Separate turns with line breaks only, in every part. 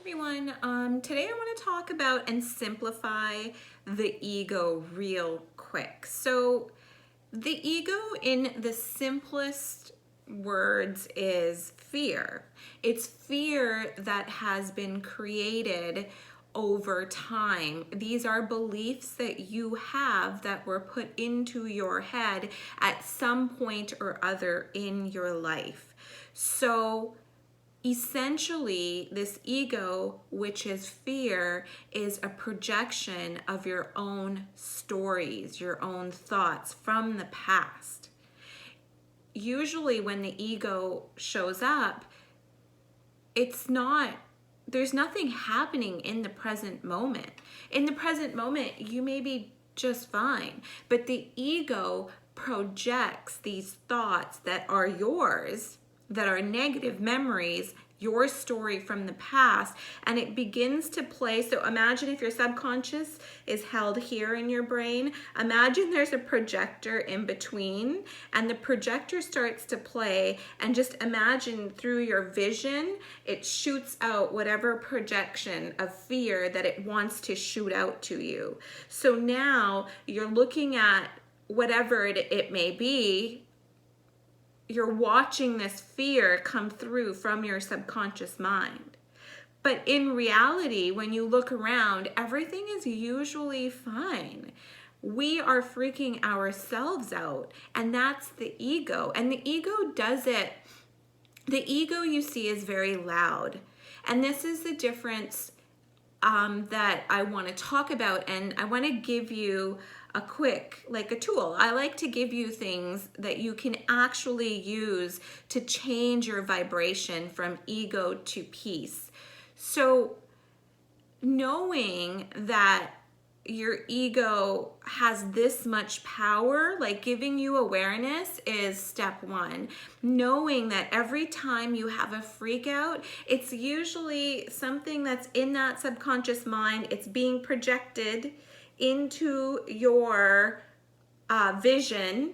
Everyone, today I want to talk about and simplify the ego real quick. So the ego in the simplest words is fear. It's fear that has been created over time. These are beliefs that you have that were put into your head at some point or other in your life. So essentially, this ego, which is fear, is a projection of your own stories, your own thoughts from the past. Usually, when the ego shows up, there's nothing happening in the present moment. In the present moment, you may be just fine, but the ego projects these thoughts that are yours, that are negative memories, your story from the past, and it begins to play. So imagine if your subconscious is held here in your brain. Imagine there's a projector in between, and the projector starts to play, and just imagine through your vision, it shoots out whatever projection of fear that it wants to shoot out to you. So now you're looking at whatever it may be. You're watching this fear come through from your subconscious mind. But in reality, when you look around, everything is usually fine. We are freaking ourselves out, and that's the ego. And the ego does it. The ego, you see, is very loud. And this is the difference that I want to talk about, and I want to give you a quick, like a tool. I like to give you things that you can actually use to change your vibration from ego to peace. So knowing that your ego has this much power, like giving you awareness, is step one. Knowing that every time you have a freak out, it's usually something that's in that subconscious mind. It's being projected into your vision,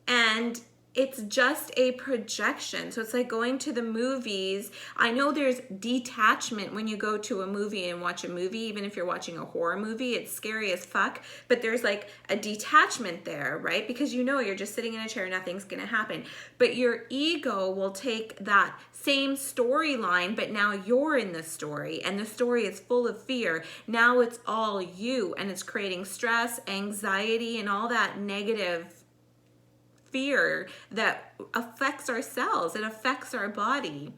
and it's just a projection. So it's like going to the movies. I know there's detachment when you go to a movie and watch a movie, even if you're watching a horror movie, it's scary as fuck, but there's like a detachment there, right? Because you know you're just sitting in a chair, nothing's gonna happen. But your ego will take that same storyline, but now you're in the story, and the story is full of fear. Now it's all you, and it's creating stress, anxiety, and all that negative fear that affects our cells, it affects our body.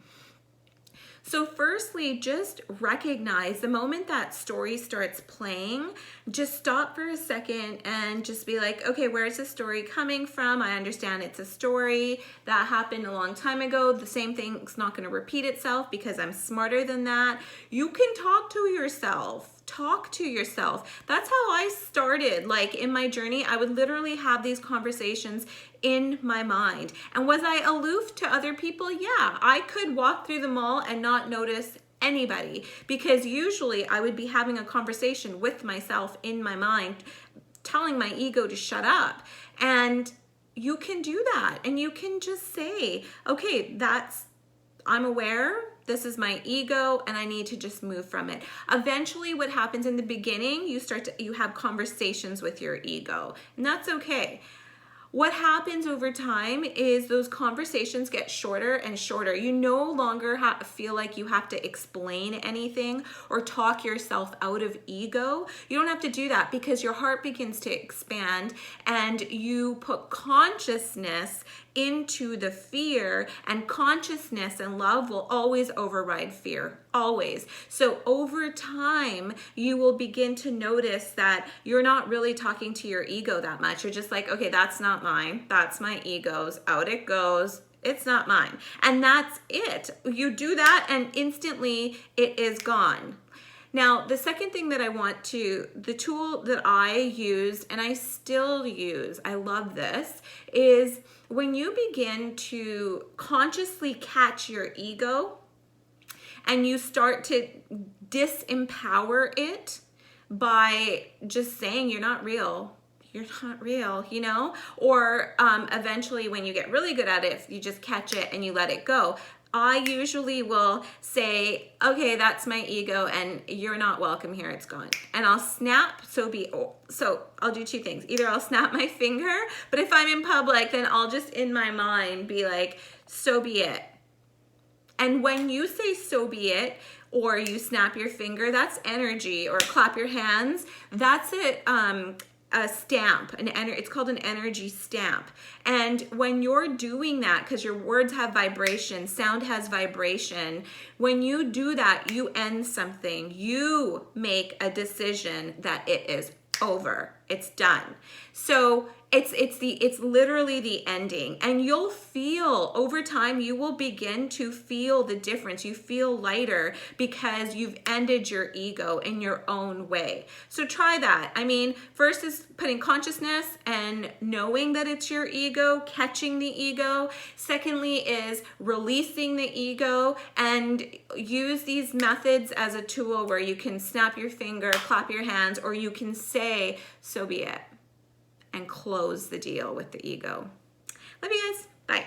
So firstly, just recognize the moment that story starts playing, just stop for a second and just be like, okay, where's the story coming from? I understand it's a story that happened a long time ago. The same thing's not going to repeat itself because I'm smarter than that. You can talk to yourself. Talk to yourself. That's how I started. Like in my journey, I would literally have these conversations in my mind. And was I aloof to other people? Yeah, I could walk through the mall and not notice anybody, because usually I would be having a conversation with myself in my mind, telling my ego to shut up. And you can do that, and you can just say, okay, I'm aware, this is my ego, and I need to just move from it. Eventually, what happens in the beginning, you have conversations with your ego, and that's okay. What happens over time is those conversations get shorter and shorter. You no longer feel like you have to explain anything or talk yourself out of ego. You don't have to do that, because your heart begins to expand and you put consciousness into the fear, and consciousness and love will always override fear, always. So over time, you will begin to notice that you're not really talking to your ego that much. You're just like, okay, that's not mine. That's my ego's. Out it goes. It's not mine. And that's it. You do that and instantly it is gone. Now, the second thing that the tool that I used and I still use, I love this, is when you begin to consciously catch your ego and you start to disempower it by just saying you're not real, you know? Or eventually when you get really good at it, you just catch it and you let it go. I usually will say, okay, that's my ego and you're not welcome here, it's gone. And I'll snap, so I'll do two things. Either I'll snap my finger, but if I'm in public, then I'll just in my mind be like, so be it. And when you say so be it, or you snap your finger, that's energy, or clap your hands, that's a stamp, it's called an energy stamp. And when you're doing that, because your words have vibration, sound has vibration, when you do that, you end something. You make a decision that it is over. It's done. So it's literally the ending, and you'll feel over time, you will begin to feel the difference. You feel lighter because you've ended your ego in your own way. So try that. I mean, first is putting consciousness and knowing that it's your ego, catching the ego. Secondly is releasing the ego, and use these methods as a tool where you can snap your finger, clap your hands, or you can say, so be it, and close the deal with the ego. Love you guys. Bye.